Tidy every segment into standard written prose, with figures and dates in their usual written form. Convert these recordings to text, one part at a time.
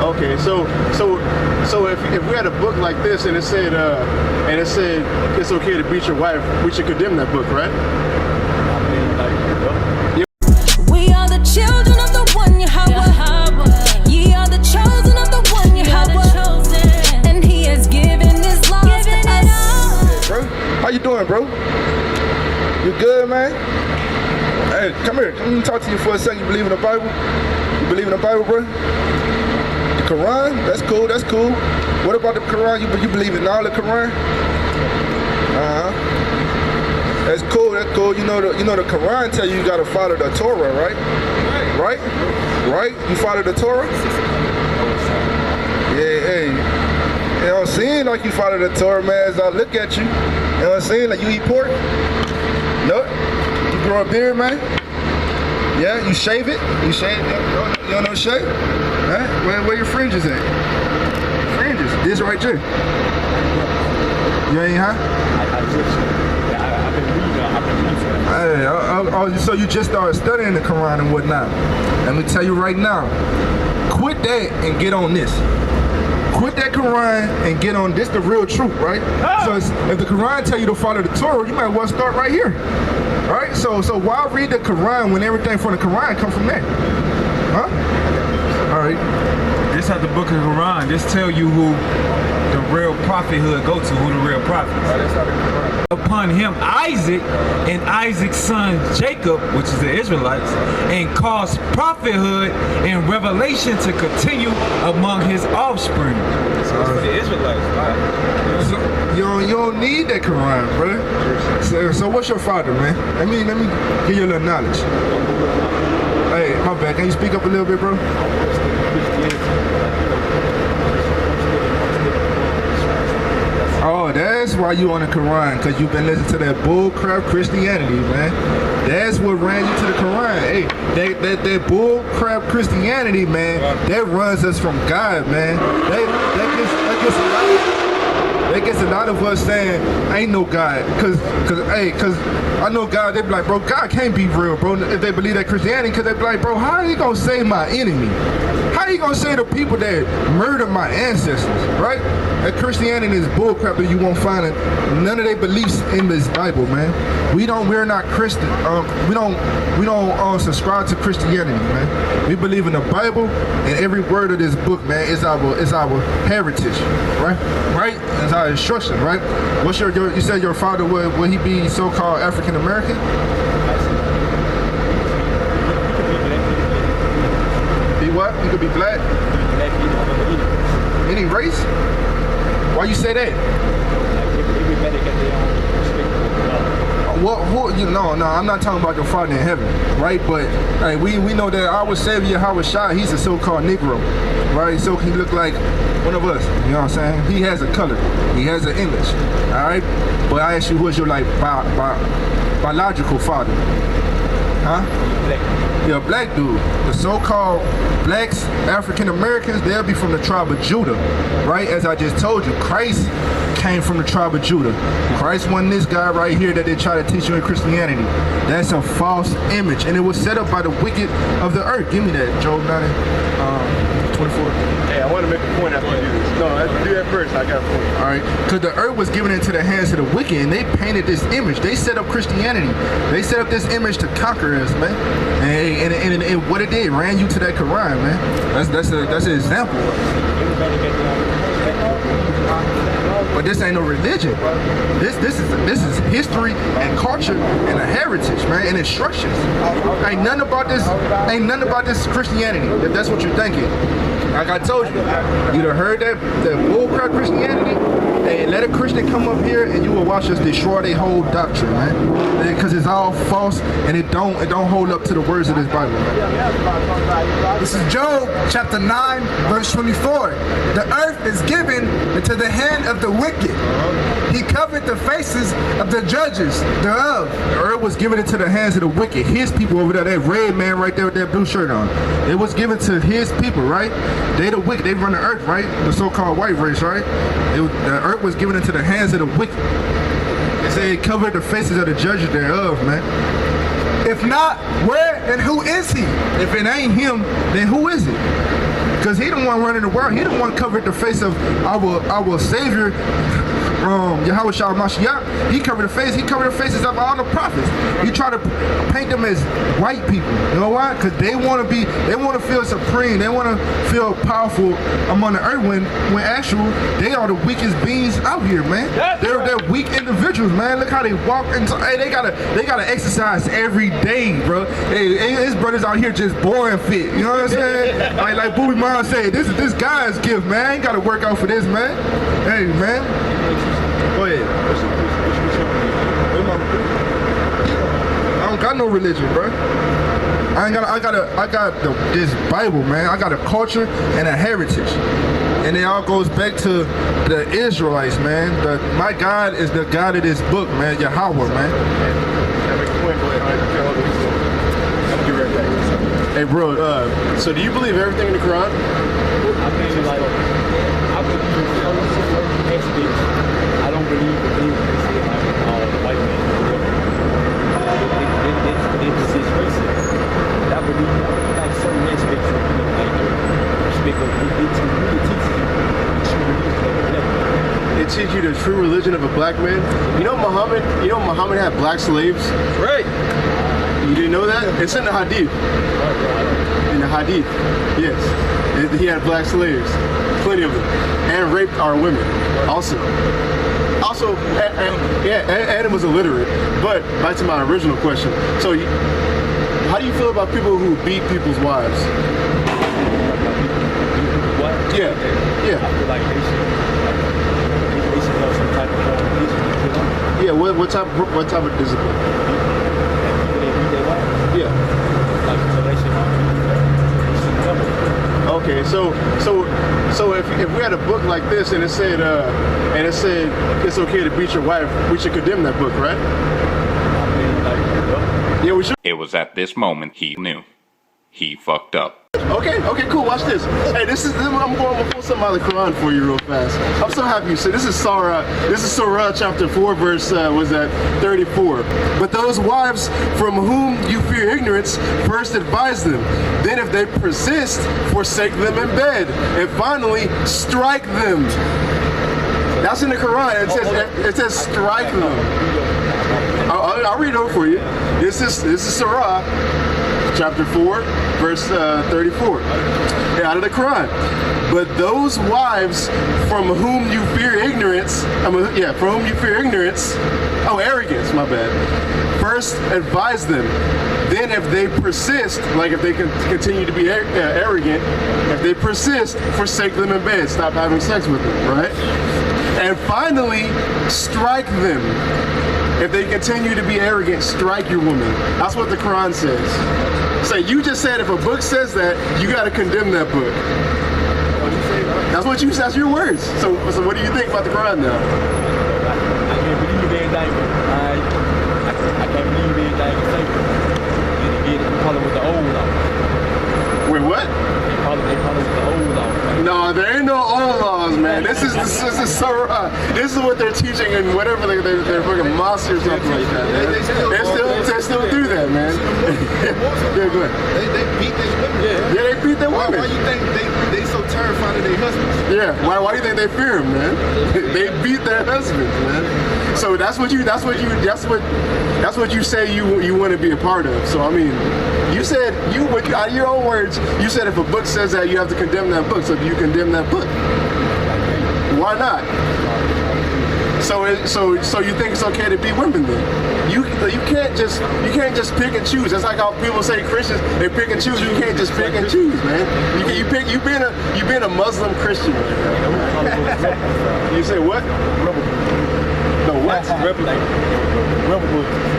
Okay, so if we had a book like this and it said it's okay to beat your wife, we should condemn that book, right? We are the children of the one Yahweh. Ye are the chosen of the one Yahweh. And he has given his laws to us. Bro, how you doing, bro? You good, man? Hey, come here. Let me talk to you for a second. You believe in the Bible? You believe in the Bible, bro? The Quran? That's cool. That's cool. What about the Quran? You believe in all the Quran? That's cool. That's cool. You know the Quran tell you gotta follow the Torah, right? Right? You follow the Torah? Yeah. Hey. You know what I'm saying? Like you follow the Torah, man. As I look at you, you know what I'm saying? Like you eat pork? No. You grow a beard, man? Yeah. You shave it? You shave? You don't know shave? Huh? Where your fringes at? Fringes. This right here. You ain't, huh? Hey, so you just started studying the Quran and whatnot. Let me tell you right now, quit that and get on this. Quit that Quran and get on this, the real truth, right? So if the Quran tell you to follow the Torah, you might well start right here, right? So why read the Quran when everything from the Quran comes from that? Huh? All right. This has the book of the Quran. This tell you who the real prophethood go to, who the real prophet is. Upon him Isaac and Isaac's son Jacob, which is the Israelites, and caused prophethood and revelation to continue among his offspring. So it's for the Israelites, right? So you don't need that Quran, brother. So what's your father, man? Let me give you a little knowledge. Hey, my bad. Can you speak up a little bit, bro? Oh, that's why you on the Quran, because you've been listening to that bullcrap Christianity, man. That's what ran you to the Quran. Hey, that bullcrap Christianity, man, that runs us from God, man. That gets a lot of us saying, ain't no God. Cause I know God, they be like, bro, God can't be real, bro, if they believe that Christianity, because they be like, bro, how are you gonna save my enemy? How are you gonna say the people that murdered my ancestors, right? That Christianity is bullcrap, and you won't find it. None of their beliefs in this Bible, man. We're not Christian. We don't subscribe to Christianity, man. We believe in the Bible, and every word of this book, man, is our heritage, right? Right? It's our instruction, right? What's you said your father would he be so-called African American? Be what? He could be black? Any race? Why you say that? No, I'm not talking about your father in heaven, right? But hey, we know that our Savior, Yahweh, he's a so-called Negro, right? So he look like one of us, you know what I'm saying? He has a color, he has an image, all right? But I ask you, who's your biological father? Huh? You're a black dude. The so-called blacks, African Americans, they'll be from the tribe of Judah, right? As I just told you, Christ came from the tribe of Judah. Christ wasn't this guy right here that they try to teach you in Christianity. That's a false image, and it was set up by the wicked of the earth. Give me that, Job 9:24. Hey, I want to make a point after you do this. No, do that first. I got a point. All right, because the earth was given into the hands of the wicked, and they painted this image. They set up Christianity. They set up this image to conquer us, man. And what it did, ran you to that Quran, man. That's an example. But this ain't no religion. This is history and culture and a heritage, man, and instructions. Ain't nothing about this Christianity, if that's what you're thinking. Like I told you, you done heard that bullcrap Christianity? Hey, let a Christian come up here and you will watch us destroy their whole doctrine, man. Because it's all false and it don't hold up to the words of this Bible, man. This is Job chapter 9, verse 24. The earth is given into the hand of the wicked. He covered the faces of the judges thereof. The earth was given into the hands of the wicked. His people over there, that red man right there with that blue shirt on. It was given to his people, right? They the wicked. They run the earth, right? The so-called white race, right? The earth was given into the hands of the wicked. They say it covered the faces of the judges thereof, man. If not, where and who is he? If it ain't him, then who is it? Because he the one running the world. He the one covered the face of our Savior, Yahweh Shah Mashiach. He covered the face. He covered the faces of all the prophets. He tried to paint them as white people. You know why? Because they want to feel supreme. They want to feel powerful among the earth when actual they are the weakest beings out here, man. They're weak individuals, man. Look how they walk into. Hey, they gotta exercise every day, bro. Hey, his brothers out here just boring fit. You know what I'm saying? like Booby Mom said, this guy's gift, man. I ain't gotta work out for this, man. Hey, man. Go ahead. I don't got no religion, bro. I got this Bible, man. I got a culture and a heritage. And it all goes back to the Israelites, man. My God is the God of this book, man. Yahweh, man. Hey, bro. So do you believe everything in the Quran? I mean, like, I believe certain aspects. I don't believe the things they say like white men. They persist racist. But I believe like certain aspects of like respect of it teaches you the true religion of It teach you the true religion of a black man. a black man. You know Muhammad had black slaves? Right. You didn't know that? It's in the Hadith. In the Hadith, yes. He had black slaves, plenty of them, and raped our women, also. And it was illiterate. But back to my original question. So, how do you feel about people who beat people's wives? What? Yeah. I feel like they should have some type of discipline. Yeah. What type of discipline? People that beat their wives. Yeah. Like, so they should Okay, so if we had a book like this and it said it's okay to beat your wife, we should condemn that book, right? Yeah, we should. It was at this moment he knew. He fucked up. Okay, cool. Watch this. Hey, I'm going to pull something out of the Quran for you real fast. I'm so happy you said this is Surah chapter 4 verse 34. But those wives from whom you fear ignorance, first advise them. Then if they persist, forsake them in bed, and finally strike them. That's in the Quran. It says strike them. I'll read it over for you. This is Surah chapter 4, verse 34, out of the Quran. But those wives from whom you fear ignorance, arrogance, my bad. First advise them. Then if they persist, like if they continue to be arrogant, if they persist, forsake them in bed. Stop having sex with them, right? And finally, strike them. If they continue to be arrogant, strike your woman. That's what the Quran says. So you just said if a book says that, you got to condemn that book. That's your words. So what do you think about the Quran now? I can't believe they indictment. I can't believe they indictment. They call it with the old law. Wait, what? They call it with the old law. No, there ain't no old laws, man. This is Surah. This is what they're teaching in whatever they're fucking mosques or something like that. Man. They still do that, man. Yeah, go ahead. They beat their women. Yeah, they beat their women. Why you think they so terrified of their husbands? Yeah, why do you think they fear them, man? They beat their husbands, man. So that's what you say you want to be a part of. So I mean, you said out of your own words, you said if a book says that, you have to condemn that book. So do you condemn that book? Why not? So you think it's okay to beat women then? You can't just pick and choose. That's like how people say Christians, they pick and choose. You can't just pick and choose, man. You being a Muslim Christian. You say what? No, what? Rebel.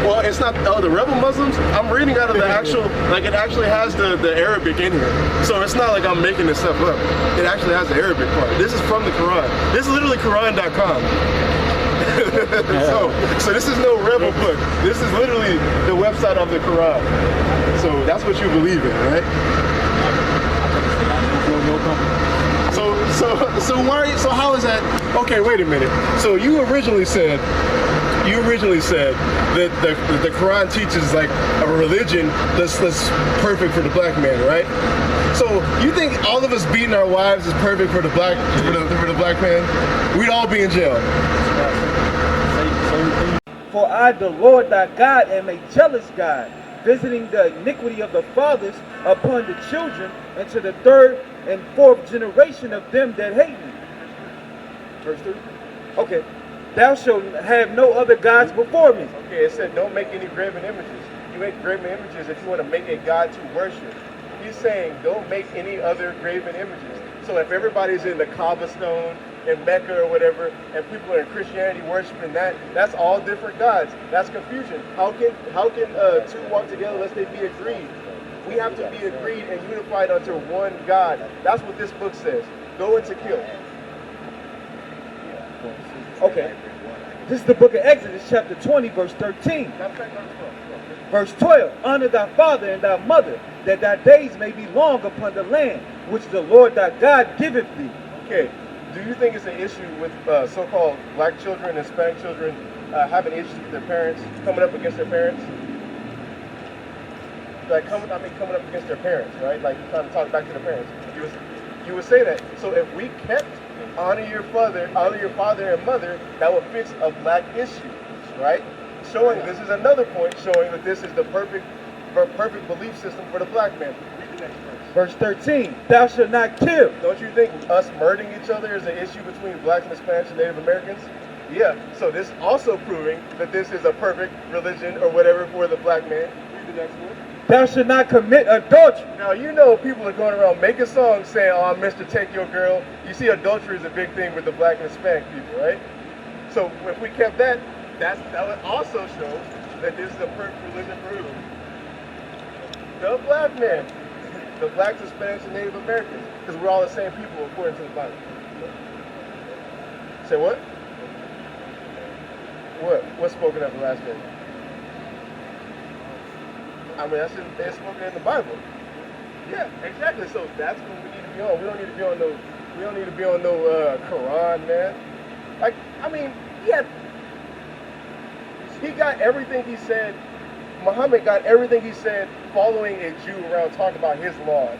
Well, it's not. Oh, the rebel Muslims. I'm reading out of the actual. Like it actually has the Arabic in here, so it's not like I'm making this stuff up. It actually has the Arabic part. This is from the Quran. This is literally Quran.com. so this is no rebel book. This is literally the website of the Quran. So that's what you believe in, right? So how is that? Okay, wait a minute. So you originally said you originally said that the Quran teaches like a religion that's perfect for the black man, right? So you think all of us beating our wives is perfect for the black man? We'd all be in jail. For I, the Lord thy God, am a jealous God, visiting the iniquity of the fathers upon the children, and to the third and fourth generation of them that hate me. Verse 3. Okay. Thou shalt have no other gods before me. Okay, it said don't make any graven images. You make graven images if you want to make a god to worship. He's saying don't make any other graven images. So if everybody's in the Kaaba stone in Mecca or whatever, and people are in Christianity worshiping that's all different gods. That's confusion. How can two walk together unless they be agreed? We have to be agreed and unified unto one God. That's what this book says. Go and to kill. Okay. This is the book of Exodus, chapter 20, verse 13. Verse 12. Honor thy father and thy mother, that thy days may be long upon the land, which the Lord thy God giveth thee. Okay. Do you think it's an issue with so-called black children and Hispanic children having issues with their parents, coming up against their parents? Like coming up against their parents, right? Like trying to talk back to their parents. You would say that. So if we kept honor your father and mother, that would fix a black issue, right? Showing this is another point showing that this is the perfect belief system for the black man. Read the next verse. Verse 13. Thou shalt not kill. Don't you think us murdering each other is an issue between blacks and Hispanics and Native Americans? Yeah. So this also proving that this is a perfect religion or whatever for the black man. Read the next one. Thou shalt not commit adultery. Now, you know people are going around making songs saying, oh, Mr. Take Your Girl. You see adultery is a big thing with the black and Hispanic people, right? So if we kept that would also show that this is a perfect religion for who? The black man. The blacks, Hispanics, and Native Americans. Because we're all the same people according to the Bible. Say what? What? What's spoken of the last day? I mean, that's spoken in the Bible. Yeah, exactly. So that's what we need to be on. We don't need to be on no Quran, man. Like, I mean, he got everything he said. Muhammad got everything he said following a Jew around talking about his laws.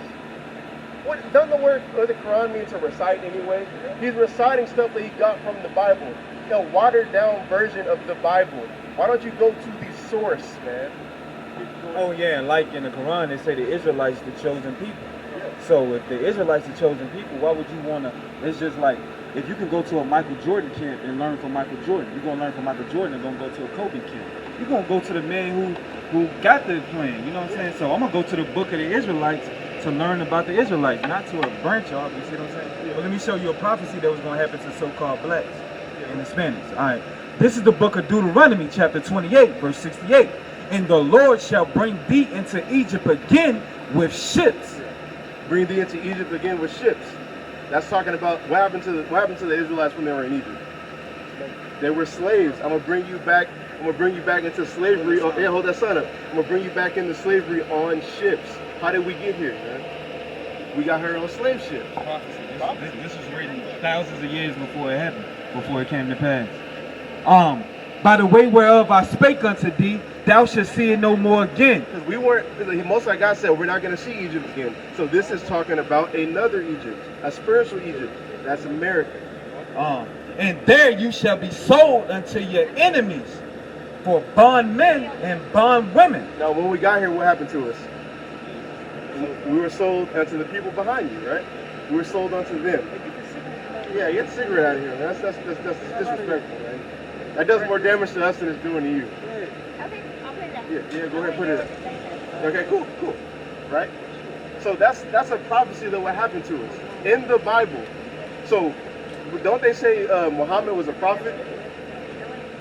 Doesn't the word or the Quran mean to recite anyway? He's reciting stuff that he got from the Bible. A watered down version of the Bible. Why don't you go to the source, man? Oh yeah, and like in the Quran, they say the Israelites the chosen people. So if the Israelites the chosen people, why would you want to? It's just like if you can go to a Michael Jordan camp and learn from Michael Jordan, you're gonna learn from Michael Jordan and gonna go to a Kobe camp. You're gonna go to the man who got the plan. You know what I'm saying? So I'm gonna go to the book of the Israelites to learn about the Israelites, not to a branch off. You see what I'm saying? Well, let me show you a prophecy that was gonna happen to so-called blacks and Hispanics. All right, this is the book of Deuteronomy, chapter 28, verse 68. And the Lord shall bring thee into Egypt again with ships. Bring thee into Egypt again with ships. That's talking about what happened to the Israelites when they were in Egypt. They were slaves. I'm gonna bring you back into slavery. Oh, yeah, hold that sign up. I'm gonna bring you back into slavery on ships. How did we get here, man? We got here on slave ships. Prophecy. This was written thousands of years before it happened, before it came to pass. By the way whereof I spake unto thee, thou shalt see it no more again. Because most like God said, we're not going to see Egypt again. So this is talking about another Egypt, a spiritual Egypt. That's America. And there you shall be sold unto your enemies for bondmen and bondwomen. Now, when we got here, what happened to us? We were sold unto the people behind you, right? We were sold unto them. Yeah, get the cigarette out of here, man. That's disrespectful, man. That does more damage to us than it's doing to you. Okay, I'll put it up. Yeah, go ahead and put it up. Okay, cool. Right? So that's a prophecy that what happened to us in the Bible. So don't they say Muhammad was a prophet?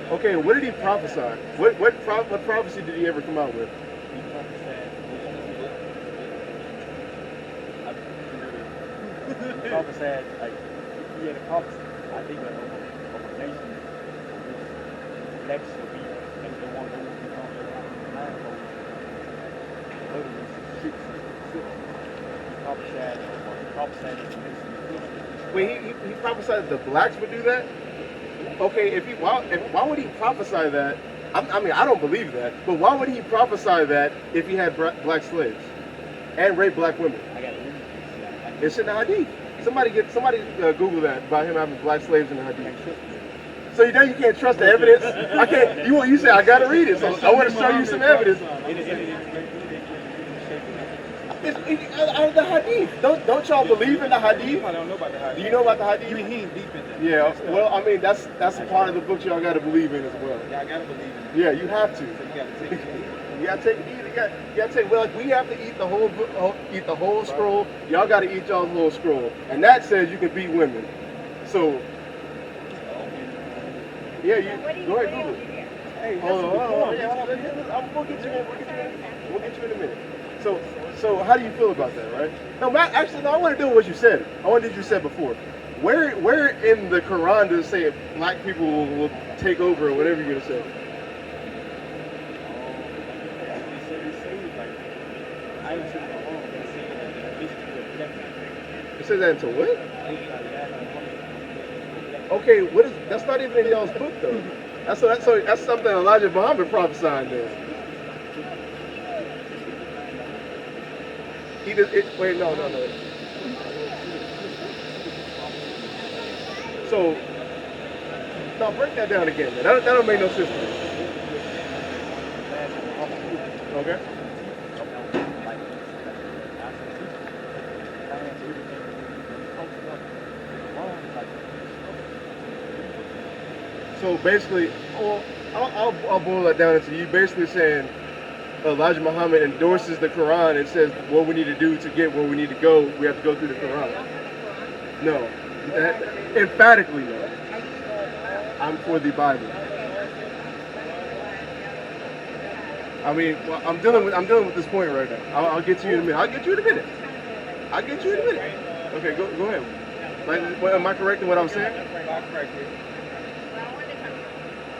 Okay, what did he prophesy? What prophecy did he ever come out with? He prophesied, like, he had a prophecy, I think, of a nation. Next will be the one who will become the landlord. Literally, six. He prophesied the nation. Wait, he prophesied that the blacks would do that? Okay, why would he prophesy that? I mean, I don't believe that, but why would he prophesy that if he had black slaves and raped black women? I got to read it. It's in the Hadith. Somebody Google that about him having black slaves in the Hadith. So now you can't trust the evidence. I can't. You say I gotta read it. So I want to show you some evidence. It's out of the Hadith. Don't y'all believe in the Hadith? I don't know about the Hadith. Do you know about the Hadith? You mean he ain't deep in that? Yeah. Well, I mean that's a part of the book y'all gotta believe in as well. Yeah, I gotta believe in it. Yeah, you have to. So you gotta take it. You gotta take it. You gotta take. Well, like we have to eat the whole book, eat the whole scroll. Y'all gotta eat y'all's whole scroll, and that says you can beat women. So. Yeah, go ahead, Google it. Hey, Hold on. We'll get you in a minute. So how do you feel about that, right? No, Matt, actually, no, I want to do what you said. I want to do what you said before. Where in the Quran does it say black people will take over or whatever you're going to say? It says that into what? Okay, what is that's not even in y'all's book though. That's something Elijah Muhammad prophesied there. Wait, no. So, now break that down again, man. That don't make no sense to me. Okay. So basically, I'll boil that down into you basically saying Elijah Muhammad endorses the Quran and says what we need to do to get where we need to go, we have to go through the Quran. No, emphatically no. I'm for the Bible. I mean, well, I'm dealing with this point right now. I'll get to you in a minute. I'll get you in a minute. Okay, go ahead. Like, am I correct in what I'm saying?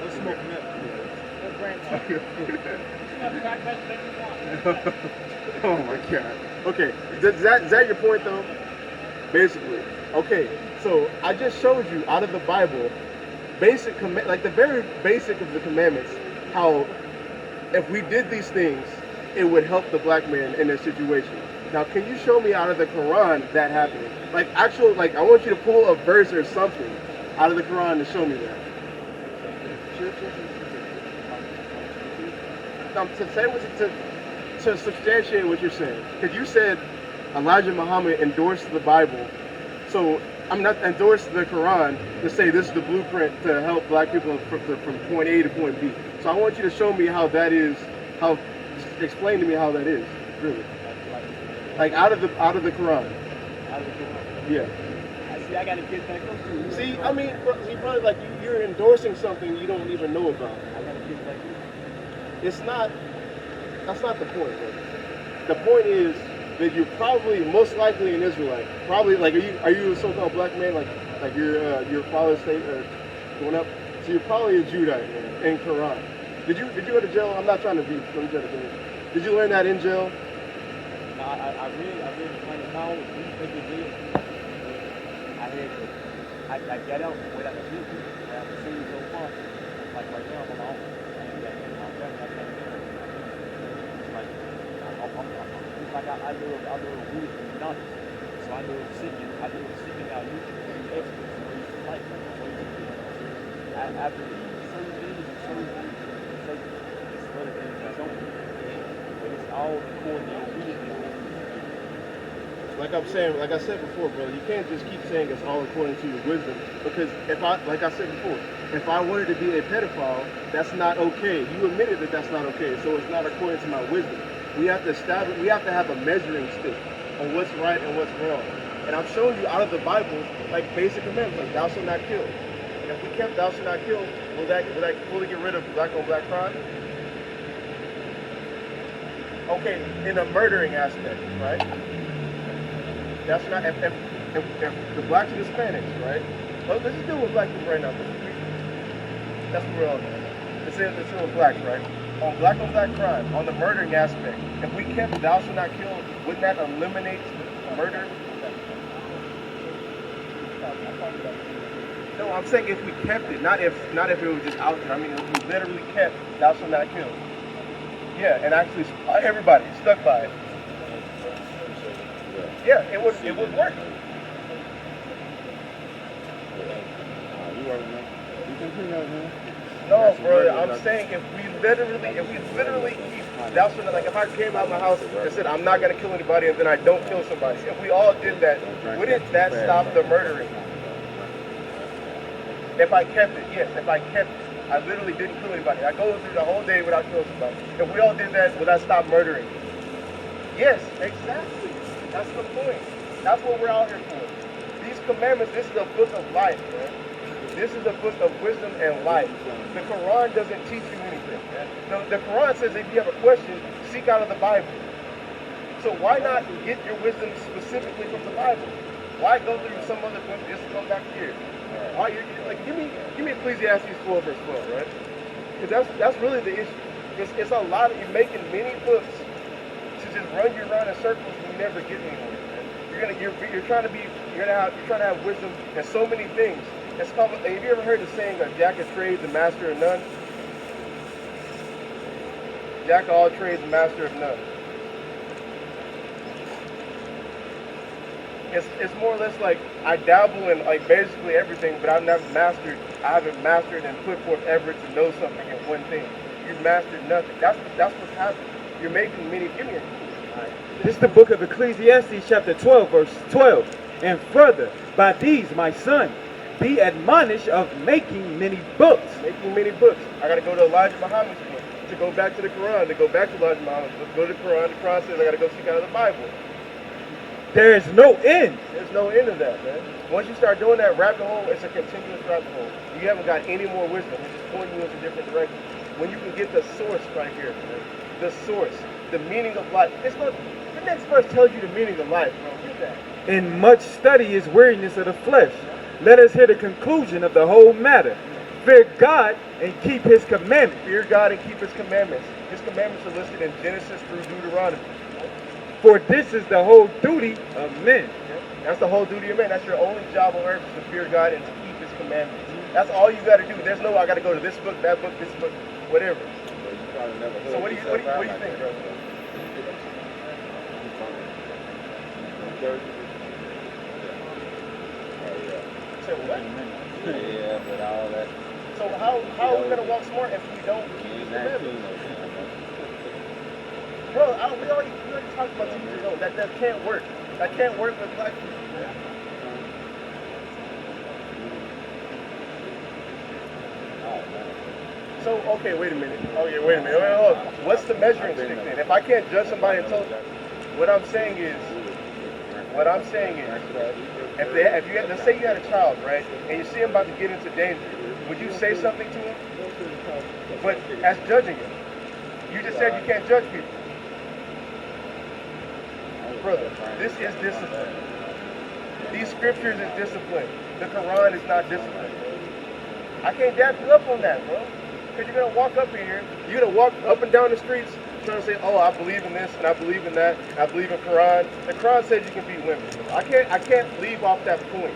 Let's smoke him Oh my God. Okay, is that your point though? Basically. Okay, so I just showed you out of the Bible, like the very basic of the commandments, how if we did these things, it would help the black man in their situation. Now, can you show me out of the Quran that happening? Like I want you to pull a verse or something out of the Quran to show me that. To substantiate what you're saying, because you said Elijah Muhammad endorsed the Bible, so I'm not endorsed the Quran to say this is the blueprint to help black people from point A to point B. So I want you to show me how that is. Explain to me how that is, really. Like out of the Quran. Out of the Quran. Yeah. See, I gotta get back up to you. See, I mean, brother, like you're endorsing something you don't even know about. I gotta get back up. That's not the point, bro. The point is that you're probably most likely an Israelite. Probably like are you a so-called black man like your father's state going up? So you're probably a Judite, man, in Quran. Did you go to jail? I'm not trying to be. Did you learn that in jail? No, I really kind of know I got out without the people. I have seen so far. Like right now, I'm on my own. I do a weed and nuts. So I do seeking out new experts where you can like after certain things and certain other things I don't do. But it's all according to obedience. Like I said before, brother, you can't just keep saying it's all according to your wisdom, because like I said before, if I wanted to be a pedophile, that's not okay. You admitted that that's not okay, so it's not according to my wisdom. We have to have a measuring stick on what's right and what's wrong. And I've shown you out of the Bible, like basic commandments, like thou shalt not kill. And if we kept thou shalt not kill, will that fully get rid of black on black crime? Okay, in a murdering aspect, right? That's not if the blacks and Hispanics, right? Well, let's just deal with black people right now. That's what we're on. Let's deal with blacks, right? On black crime, on the murdering aspect, if we kept thou shalt not kill, wouldn't that eliminate murder? No, I'm saying if we kept it, not if it was just out there. I mean, if we literally kept "Thou shalt not kill." Yeah, and actually everybody stuck by it. Yeah, it would work. No, bro, I'm saying if we literally keep "Thou shalt not," like if I came out of my house and said I'm not gonna kill anybody and then I don't kill somebody, if we all did that, wouldn't that stop the murdering? If I kept it, yes, if I kept it. I literally didn't kill anybody. I go through the whole day without killing somebody. If we all did that, would I stop murdering? Yes, exactly. That's the point. That's what we're out here for. These commandments, this is a book of life, man. This is a book of wisdom and life. The Quran doesn't teach you anything, man. The Quran says if you have a question, seek out of the Bible. So why not get your wisdom specifically from the Bible? Why go through some other book just to come back here? Why like give me Ecclesiastes 12 verse 12, right? Because that's really the issue. It's a lot of, you're making many books to just run you around in circles and you never get anywhere. You're trying to have wisdom in so many things. It's called, have you ever heard the saying, a jack of trades, a master of none? Jack of all trades, a master of none. It's more or less like I dabble in like basically everything, but I haven't mastered and put forth effort to know something in one thing. You've mastered nothing. That's what's happening. You're making many. Give me it. This is the book of Ecclesiastes chapter 12 verse 12. And further, by these, my son, be admonished of making many books. Making many books. I got to go to Elijah Muhammad's book to go back to the Quran, to go back to Elijah Muhammad's book, go to the Quran. The Quran says I got to go seek out of the Bible. There is no end. There's no end of that, man. Once you start doing that rabbit hole, it's a continuous rabbit hole. You haven't got any more wisdom. It's just pointing you in a different direction. When you can get the source right here, man. The source, the meaning of life. The next verse tells you the meaning of life, bro. Get that. In much study is weariness of the flesh. Let us hear the conclusion of the whole matter. Fear God and keep his commandments. Fear God and keep his commandments. His commandments are listed in Genesis through Deuteronomy. For this is the whole duty of men. That's the whole duty of men. That's your only job on earth, is to fear God and to keep his commandments. That's all you got to do. There's no I got to go to this book, that book, this book, whatever. So what do you think, bro? Say what? Yeah, but all that. So how are we gonna walk smart if we don't keep his commandments? Bro, we already talked about 2 years ago. That can't work. That can't work with black people. So, okay, wait a minute. Hold on. What's the measuring stick then? If I can't judge somebody until, what I'm saying is, let's say you had a child, right, and you see him about to get into danger, would you say something to him? But as judging him, you just said you can't judge people. Brother, this is discipline. These scriptures is discipline. The Quran is not discipline. I can't dap you up on that, bro. Because you're going to walk up in here, you're going to walk up and down the streets trying to say, oh, I believe in this, and I believe in that, and I believe in Quran. The Quran says you can beat women. I can't leave off that point.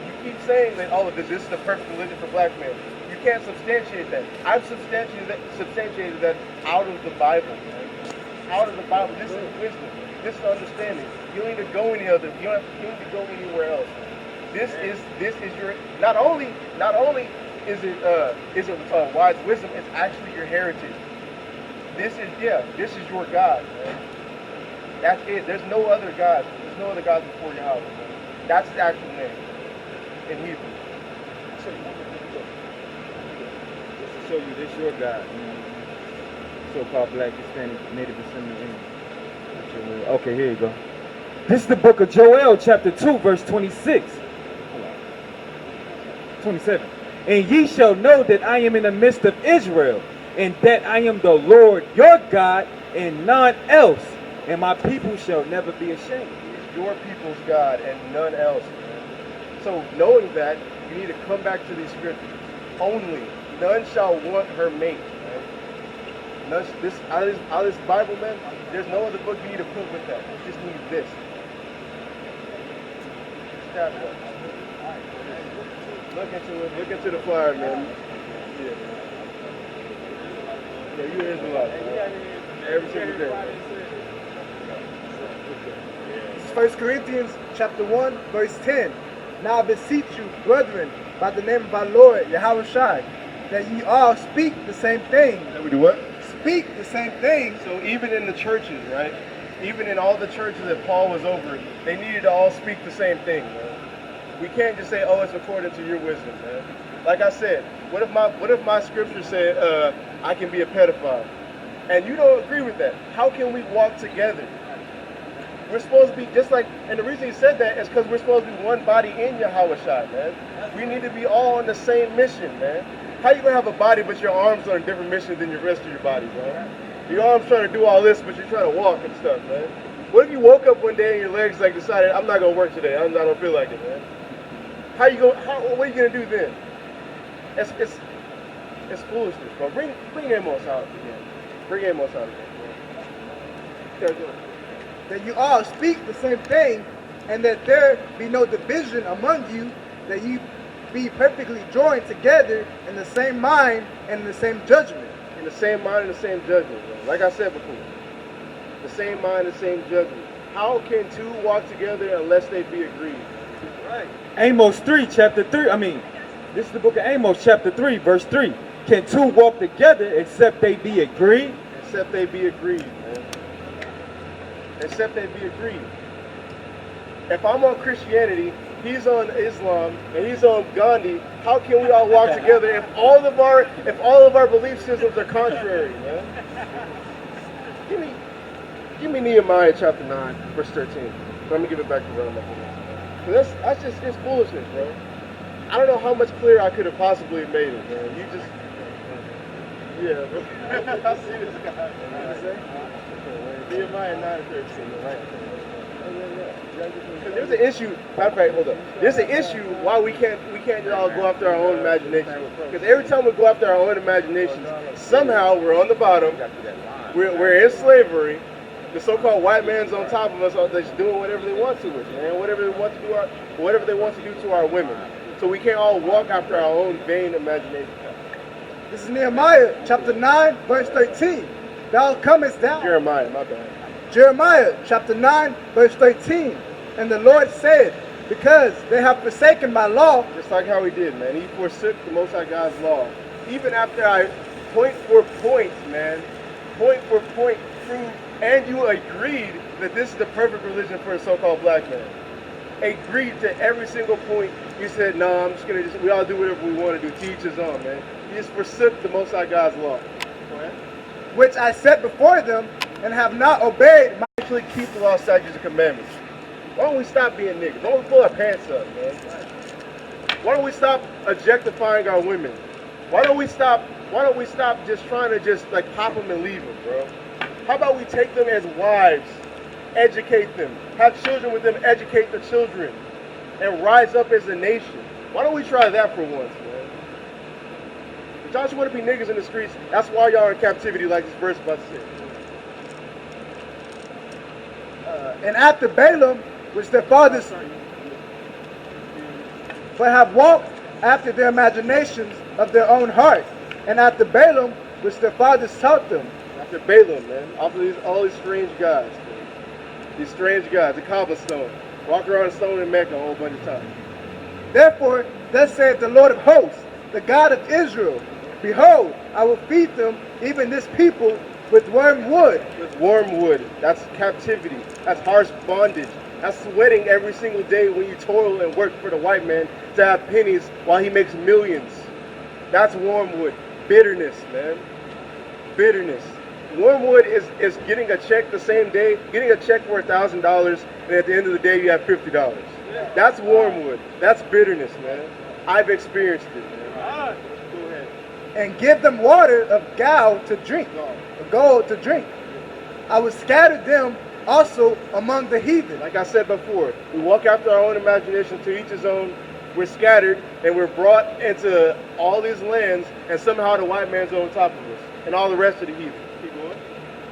You keep saying that, oh, this is the perfect religion for black men. You can't substantiate that. I've substantiated that out of the Bible, man. Out of the Bible. This is wisdom. This is understanding. You don't need to go any other. You don't need to go anywhere else. This is your. Not only is it wise wisdom, it's actually your heritage. This is your God, man. That's it. There's no other God. There's no other God before your house, man. That's the actual name in Hebrew. Just to show you this your God. So-called black, Hispanic, native descendant English. Okay, here you go. This is the book of Joel, chapter 2, verse 26. 27. And ye shall know that I am in the midst of Israel, and that I am the Lord your God, and none else. And my people shall never be ashamed. He's your people's God, and none else, man. So knowing that, you need to come back to these scriptures. Only, none shall want her mate, man. Out of this Bible, man, there's no other book you need to put with that. You just need this. Look Look into the fire, man. Yeah, you Israelite. Every single day. This is 1 Corinthians chapter 1, verse 10. Now I beseech you, brethren, by the name of our Lord, Yahweh Shai, that ye all speak the same thing. That we do what? Speak the same thing. So even in the churches, right? Even in all the churches that Paul was over, they needed to all speak the same thing, man. We can't just say, oh, it's according to your wisdom, man. Like I said, what if my scripture said I can be a pedophile? And you don't agree with that. How can we walk together? We're supposed to be just like, and the reason he said that is because we're supposed to be one body in Yahweh Shai, man. We need to be all on the same mission, man. How you gonna have a body but your arms are on a different mission than the rest of your body, man? Your arms trying to do all this, but you're trying to walk and stuff, man. What if you woke up one day and your legs like decided, I'm not gonna work today. I don't feel like it, man. What are you gonna do then? It's foolishness, bro. Bring Amos out again. Bring Amos out again. That you all speak the same thing, and that there be no division among you, that you be perfectly joined together in the same mind and in the same judgment. In the same mind and the same judgment, bro. Like I said before. The same mind and the same judgment. How can two walk together unless they be agreed? Right. Amos 3, chapter 3. This is the book of Amos, chapter 3, verse 3. Can two walk together except they be agreed? Except they be agreed, man. Except they be agreed. If I'm on Christianity, he's on Islam, and he's on Gandhi, how can we all walk together if all of our belief systems are contrary, man? Give me Nehemiah chapter 9, verse 13. Let me give it back to Ron. That's just, it's foolishness, bro. I don't know how much clearer I could have possibly made it, man. You just, yeah, bro. I see this guy. What did you say? Nehemiah 9:13, right? There's an issue. Matter of fact, hold up. There's an issue why we can't all go after our own imagination. Because every time we go after our own imaginations, somehow we're on the bottom. We're in slavery. The so-called white man's on top of us, that's doing whatever they want to us, man. Whatever they want to do to our women. So we can't all walk after our own vain imagination. This is Nehemiah chapter 9, verse 13. Thou comest down. Jeremiah, my bad. Jeremiah chapter 9, verse 13. And the Lord said, because they have forsaken my law. Just like how he did, man. He forsook the Most High God's law. Even after I point for point, man, point for point proved, and you agreed that this is the perfect religion for a so-called black man. Agreed to every single point. You said, no, I'm just going to we all do whatever we want to do. Teach his own, man. You just forsook the Most High God's law. Go ahead. Which I set before them and have not obeyed. Actually keep the law, statutes, and commandments. Why don't we stop being niggas? Why don't we pull our pants up, man? Why don't we stop objectifying our women? Why don't we stop just trying to just like pop them and leave them, bro? How about we take them as wives, educate them, have children with them, educate the children, and rise up as a nation? Why don't we try that for once, man? If y'all just want to be niggas in the streets, that's why y'all are in captivity like this verse about to say. And after Balaam, which their fathers but have walked after the imaginations of their own heart, and after Balaam, which their fathers taught them. After Balaam, man, after all these strange gods, man. These strange gods, the cobblestone, walk around a stone in Mecca a whole bunch of times. Therefore, thus saith the Lord of hosts, the God of Israel, behold, I will feed them, even this people, with wormwood. With wormwood, that's captivity, that's harsh bondage. That's sweating every single day when you toil and work for the white man to have pennies while he makes millions. That's wormwood. Bitterness, man. Bitterness. Wormwood is getting a check the same day, getting a check for $1,000, and at the end of the day you have $50. That's wormwood. That's bitterness, man. I've experienced it, man. Go ahead. And give them water of gall to drink, of gold to drink. I will scatter them also among the heathen. Like I said before, we walk after our own imagination, to each his own. We're scattered and we're brought into all these lands, and somehow the white man's on top of us and all the rest of the heathen. Keep going.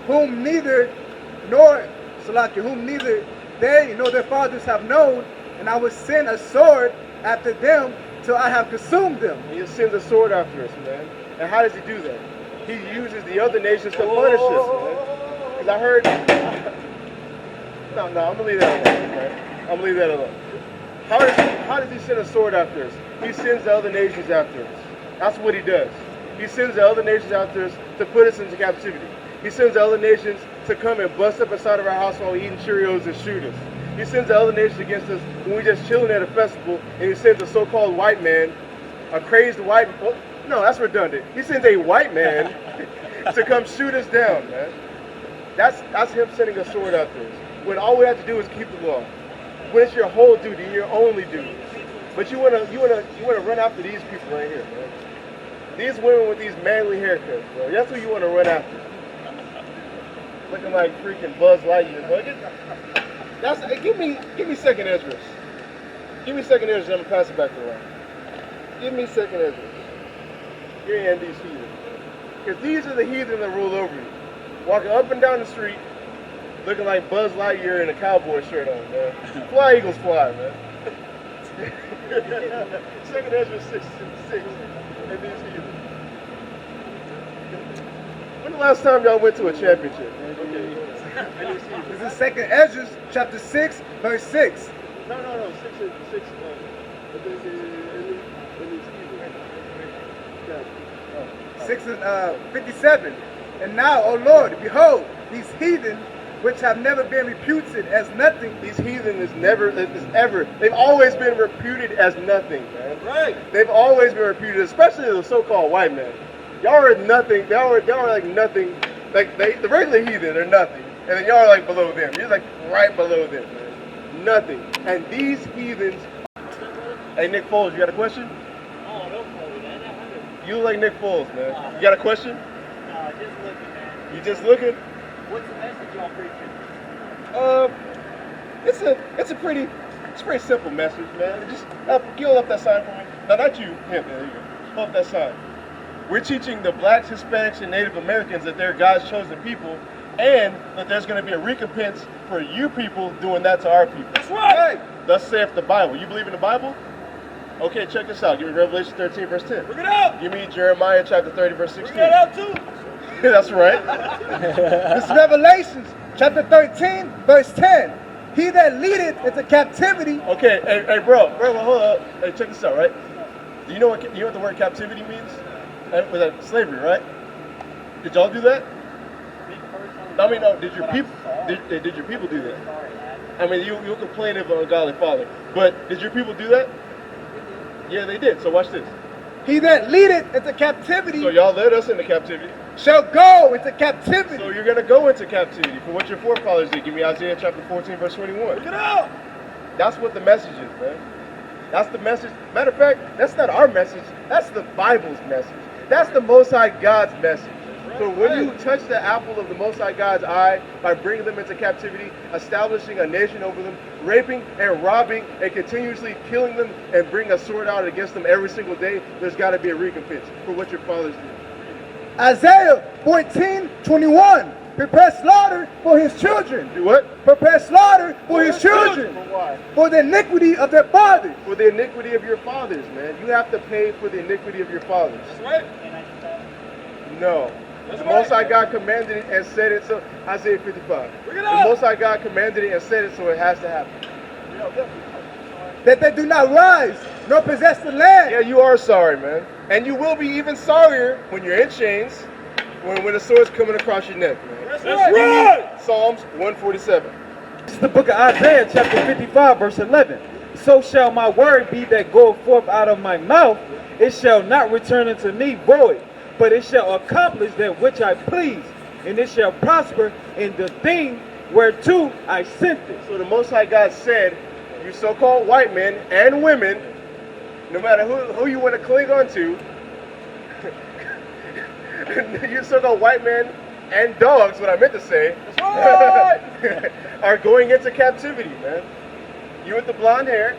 Whom neither they nor their fathers have known, and I will send a sword after them till I have consumed them. He sends a sword after us, man. And how does he do that? He uses the other nations to punish us, man. Because I heard... No, I'm going to leave that alone, man. I'm going to leave that alone. How does he send a sword after us? He sends the other nations after us. That's what he does. He sends the other nations after us to put us into captivity. He sends the other nations to come and bust up inside of our house while we're eating Cheerios and shoot us. He sends the other nations against us when we're just chilling at a festival, and he sends a so-called white man, a crazed white... Oh, no, that's redundant. He sends a white man to come shoot us down, man. That's him sending a sword after us. When all we have to do is keep the law. When it's your whole duty, your only duty. But you wanna run after these people right here, man. These women with these manly haircuts, bro. That's who you wanna run after. Looking like freaking Buzz Lightyear, bro. Give me second Ezra. Give me second Ezra, I'm gonna pass it back to Ron. Give me second Ezra. Here and these heathen. Because these are the heathen that rule over you. Walking up and down the street, looking like Buzz Lightyear in a cowboy shirt on, man. Fly, Eagles, fly, man. Second Ezra 6 and these heathen. When the last time y'all went to a championship? This is Second Ezra, chapter 6, verse 6. No. 6. 6 and 57. And now, O Lord, behold, these heathen, which have never been reputed as nothing. These heathen they've always been reputed as nothing, man. Right. They've always been reputed, especially the so-called white man. Y'all are nothing. Y'all are like nothing. Like the regular heathen are nothing, and then y'all are like below them. You're like right below them, man. Nothing. And these heathens. Hey, Nick Foles, you got a question? Oh, don't call me that. You look like Nick Foles, man. You got a question? No, just looking, man. You just looking? What's the message y'all preaching? It's a pretty simple message, man. Just hold up that sign for me. No, not you. Him. There you go. Hold up that sign. We're teaching the blacks, Hispanics, and Native Americans that they're God's chosen people, and that there's going to be a recompense for you people doing that to our people. That's right. Thus saith the Bible. You believe in the Bible? Okay, check this out. Give me Revelation 13, verse 10. Bring it out. Give me Jeremiah chapter 30, verse 16. Bring it out too. That's right. This is Revelation, chapter 13, verse 10. He that leadeth into captivity. Okay, hey, bro, hold up. Hey, check this out, right? Do you know what the word captivity means? Was that slavery, right? Did y'all do that? I mean, no. Did your people do that? I mean, you complain of an ungodly father, but did your people do that? Yeah, they did. So watch this. He that leadeth into captivity. So y'all led us into captivity. Shall go into captivity. So you're gonna go into captivity for what your forefathers did. Give me Isaiah chapter 14, verse 21. Look it out. That's what the message is, man. That's the message. Matter of fact, that's not our message. That's the Bible's message. That's the Most High God's message. So when you touch the apple of the Most High God's eye by bringing them into captivity, establishing a nation over them, raping and robbing and continuously killing them and bring a sword out against them every single day, there's got to be a recompense for what your fathers did. Isaiah 14:21. Prepare slaughter for his children. Do what? Prepare slaughter for his children. For why? For the iniquity of their fathers. For the iniquity of your fathers, man. You have to pay for the iniquity of your fathers. That's right. No. The Most High God commanded it and said it, so Isaiah 55. The Most High God commanded it and said it, so it has to happen. That they do not rise nor possess the land. Yeah, you are sorry, man. And you will be even sorrier when you're in chains, when the sword's coming across your neck, man. That's right. Psalms 147. This is the book of Isaiah, chapter 55, verse 11. So shall my word be that goeth forth out of my mouth. It shall not return unto me void, but it shall accomplish that which I please, and it shall prosper in the thing whereto I sent it. So the Most High God said, you so-called white men and women, no matter who you want to cling on to, you so-called white men and dogs, what I meant to say, are going into captivity, man. You with the blonde hair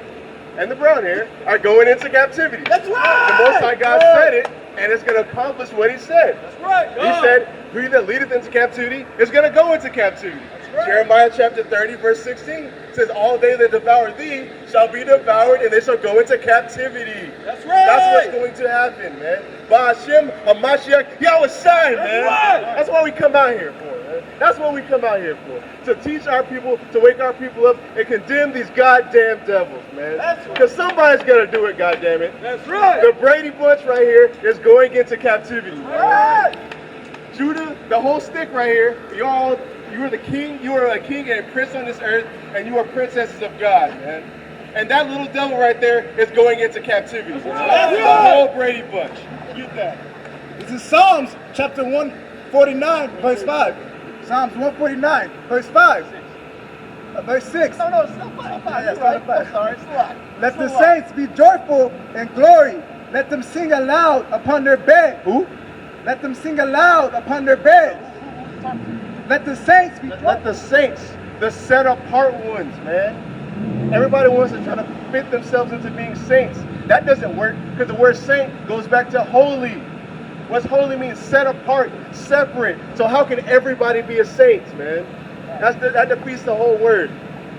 and the brown hair are going into captivity. That's right. The Most High God said it, and it's going to accomplish what he said. That's right. He said, who that leadeth into captivity is going to go into captivity. Right. Jeremiah chapter 30, verse 16. It says, all they that devour thee shall be devoured, and they shall go into captivity. That's right. That's what's going to happen, man. By Hashem, HaMashiach, Yahweh Shai, man. right. That's what we come out here for, man. That's what we come out here for. To teach our people, to wake our people up, and condemn these goddamn devils, man. That's right. Because somebody's got to do it, goddamn it. That's right. The Brady Bunch right here is going into captivity. Right. Judah, the whole stick right here, you are the king, you are a king and a prince on this earth, and you are princesses of God, man. And that little devil right there is going into captivity. That's the whole Brady Bunch. Get that. This is Psalms chapter 149, verse 5. Psalms 149, verse 5. Verse 6. No, it's not 5. Yes, Right. five. I'm sorry, it's a lot. Let the saints be joyful and glory. Let them sing aloud upon their bed. Who? Let them sing aloud upon their beds. Let the saints be joyful. Let the saints, the set apart ones, man. Everybody wants to try to fit themselves into being saints. That doesn't work because the word saint goes back to holy. What's holy means set apart, separate. So how can everybody be a saint, man? That defeats the whole word.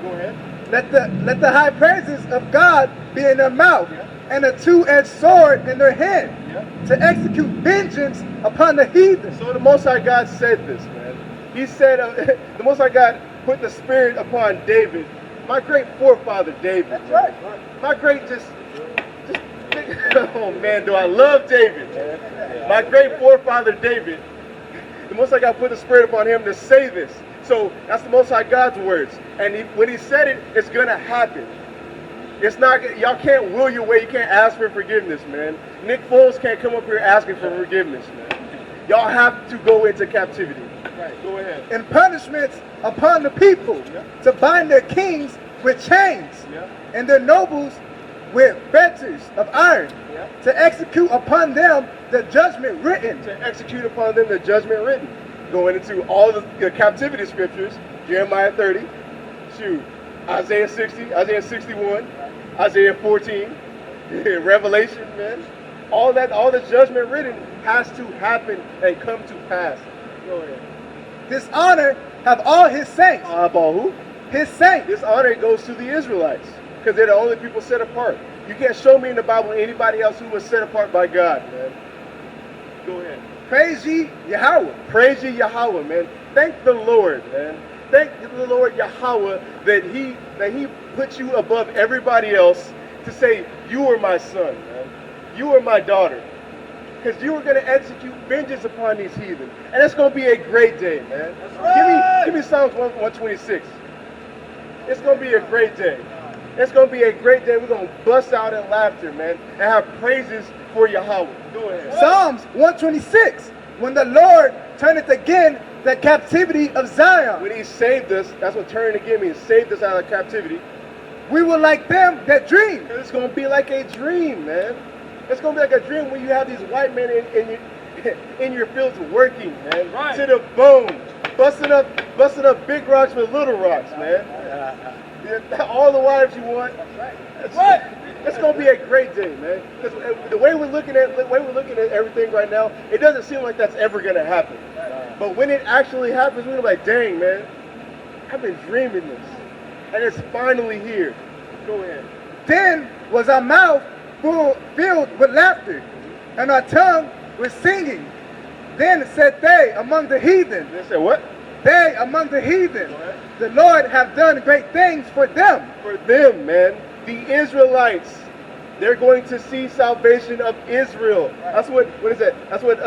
Go ahead. Let the high praises of God be in their mouth, and a two-edged sword in their hand, to execute vengeance upon the heathen. So the Most High God said this, man. He said, the Most High God put the Spirit upon David, my great forefather David. That's right. My great oh man, do I love David. My great forefather David. The Most High God put the Spirit upon him to say this. So that's the Most High God's words. And when he said it, it's going to happen. It's not, y'all can't will your way. You can't ask for forgiveness, man. Nick Foles can't come up here asking for forgiveness, man. Y'all have to go into captivity. Right, go ahead. And punishments upon the people, to bind their kings with chains, and their nobles with fetters of iron, to execute upon them the judgment written. To execute upon them the judgment written. Going into all the captivity scriptures, Jeremiah 30, Isaiah 60, Isaiah 61, Isaiah 14, Revelation, man. All the judgment written has to happen and come to pass. Go ahead. This honor have all his saints. About who? His saints. This honor goes to the Israelites because they're the only people set apart. You can't show me in the Bible anybody else who was set apart by God, man. Go ahead. Praise ye Yahweh. Praise ye Yahweh, man. Thank the Lord, man. Thank the Lord Yahweh that he put you above everybody else to say, you are my son, man. You are my daughter. Because you are going to execute vengeance upon these heathen. And it's going to be a great day, man. That's right. Give me Psalms 126. It's going to be a great day. It's going to be a great day. We're going to bust out in laughter, man, and have praises for Yahweh. Go ahead. Psalms 126. When the Lord turneth again the captivity of Zion. When he saved us, that's what turning again means. Saved us out of captivity. We were like them that dream. It's going to be like a dream, man. It's going to be like a dream when you have these white men in your fields working, man. Right. To the bone. Busting up big rocks with little rocks, man. All the wives you want. That's right. It's going to be a great day, man. Because the way we're looking at everything right now, it doesn't seem like that's ever going to happen. But when it actually happens, we're like, dang, man, I've been dreaming this. And it's finally here. Go ahead. Then was our mouth filled with laughter, and our tongue with singing. Then said they among the heathen. They said what? They among the heathen. The Lord have done great things for them. For them, man. The Israelites. They're going to see salvation of Israel. That's what is that? That's what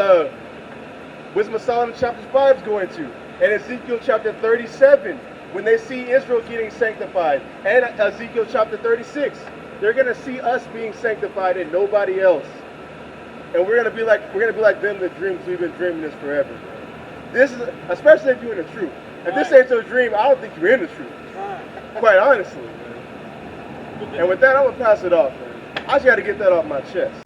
Wisdom of Solomon chapter 5 is going to. And Ezekiel chapter 37, when they see Israel getting sanctified. And Ezekiel chapter 36. They're going to see us being sanctified and nobody else. And we're going to be like them that dreams. We've been dreaming this forever. This is, especially if you're in the truth. If this ain't your dream, I don't think you're in the truth. Quite honestly. And with that, I'm going to pass it off, man. I just got to get that off my chest.